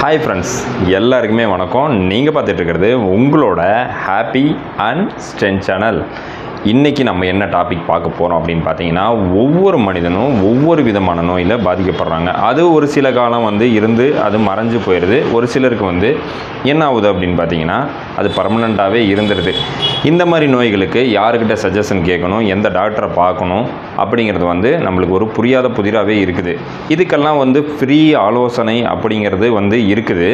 Hi friends, எல்லாருக்குமே வணக்கம். நீங்கள் பார்த்துட்டு இருக்கிறது உங்களோட ஹாப்பி அண்ட் ஸ்ட்ரென்த் சேனல். இன்றைக்கி நம்ம என்ன டாபிக் பார்க்க போகிறோம் அப்படின்னு பார்த்தீங்கன்னா, ஒவ்வொரு மனிதனும் ஒவ்வொரு விதமான நோயில் பாதிக்கப்படுறாங்க. அது ஒரு சில காலம் இருந்து அது மறைஞ்சு போயிடுது. ஒரு சிலருக்கு என்ன ஆகுது அப்படின்னு பார்த்தீங்கன்னா, அது பர்மனெண்ட்டாகவே இருந்துருது. இந்த மாதிரி நோய்களுக்கு யாருக்கிட்ட சஜஷன் கேட்கணும், எந்த டாக்டரை பார்க்கணும் அப்படிங்கிறது நம்மளுக்கு ஒரு புரியாத புதிராகவே இருக்குது. இதுக்கெல்லாம் ஃப்ரீ ஆலோசனை அப்படிங்கிறது இருக்குது.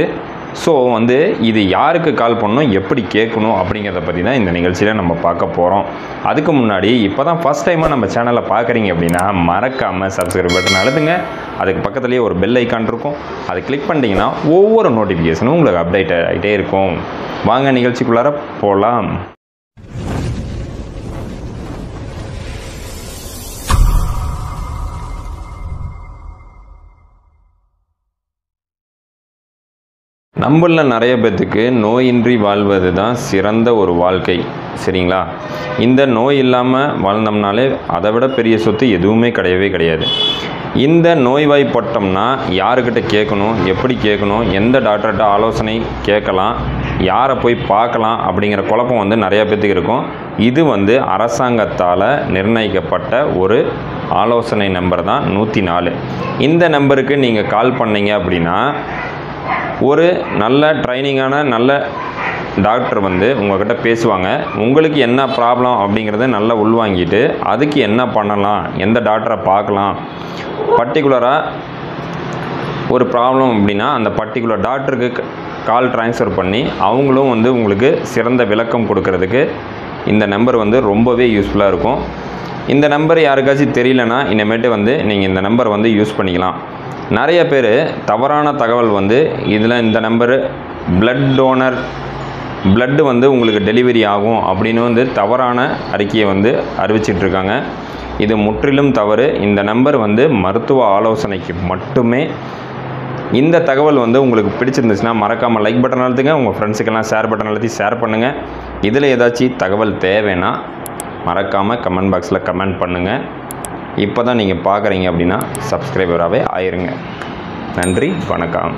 ஸோ இது யாருக்கு கால் பண்ணணும், எப்படி கேட்கணும் அப்படிங்கிறத பற்றி தான் இந்த நிகழ்ச்சியில் நம்ம பார்க்க போகிறோம். அதுக்கு முன்னாடி இப்போ தான் ஃபஸ்ட் டைமாக நம்ம சேனலை பார்க்குறீங்க அப்படின்னா மறக்காமல் சப்ஸ்கிரைப் பட்டன் அழுத்துங்க. அதுக்கு பக்கத்துலேயே ஒரு பெல் ஐக்கான் இருக்கும், அதை கிளிக் பண்ணிட்டீங்கன்னா ஒவ்வொரு நோட்டிஃபிகேஷனும் உங்களுக்கு அப்டேட் ஆகிட்டே இருக்கும். வாங்க நிகழ்ச்சிக்குள்ளார போகலாம். நம்மளில் நிறைய பேர்த்துக்கு நோயின்றி வாழ்வது தான் சிறந்த ஒரு வாழ்க்கை, சரிங்களா? இந்த நோய் இல்லாமல் வாழ்ந்தோம்னாலே அதை விட பெரிய சொத்து எதுவுமே கிடையவே கிடையாது. இந்த நோய்வாய்ப்பட்டோம்னா யாருக்கிட்ட கேட்கணும், எப்படி கேட்கணும், எந்த டாக்டர்கிட்ட ஆலோசனை கேட்கலாம், யாரை போய் பார்க்கலாம் அப்படிங்கிற குழப்பம் நிறையா பேர்த்துக்கு இருக்கும். இது அரசாங்கத்தால் நிர்ணயிக்கப்பட்ட ஒரு ஆலோசனை நம்பர் தான் 104. இந்த நம்பருக்கு நீங்கள் கால் பண்ணீங்க அப்படின்னா ஒரு நல்ல ட்ரைனிங்கான நல்ல டாக்டர் உங்கள்கிட்ட பேசுவாங்க. உங்களுக்கு என்ன ப்ராப்ளம் அப்படிங்கிறத நல்லா உள்வாங்கிட்டு அதுக்கு என்ன பண்ணலாம், எந்த டாக்டரை பார்க்கலாம், பர்டிகுலராக ஒரு ப்ராப்ளம் அப்படின்னா அந்த பர்டிகுலர் டாக்டருக்கு கால் ட்ரான்ஸ்ஃபர் பண்ணி அவங்களும் உங்களுக்கு சிறந்த விளக்கம் கொடுக்கறதுக்கு இந்த நம்பர் ரொம்பவே யூஸ்ஃபுல்லாக இருக்கும். இந்த நம்பர் யாருக்காச்சும் தெரியலனா இனிமேட்டு நீங்கள் இந்த நம்பர் யூஸ் பண்ணிக்கலாம். நிறைய பேர் தவறான தகவல் இதில் இந்த நம்பரு பிளட் டோனர், பிளட்டு உங்களுக்கு டெலிவரி ஆகும் அப்படின்னு தவறான அறிக்கையை அறிவிச்சிட்ருக்காங்க. இது முற்றிலும் தவறு. இந்த நம்பர் மருத்துவ ஆலோசனைக்கு மட்டுமே. இந்த தகவல் உங்களுக்கு பிடிச்சிருந்துச்சுன்னா மறக்காமல் லைக் பட்டன் அழுத்துங்க. உங்கள் ஃப்ரெண்ட்ஸுக்கெல்லாம் ஷேர் பட்டன் அழுத்தி ஷேர் பண்ணுங்கள். இதில் ஏதாச்சும் தகவல் தேவைன்னா மறக்காமல் கமெண்ட் பாக்ஸில் கமெண்ட் பண்ணுங்கள். இப்போ தான் நீங்கள் பார்க்குறீங்க அப்படின்னா சப்ஸ்கிரைபராகவே ஆயிருங்க. நன்றி, வணக்கம்.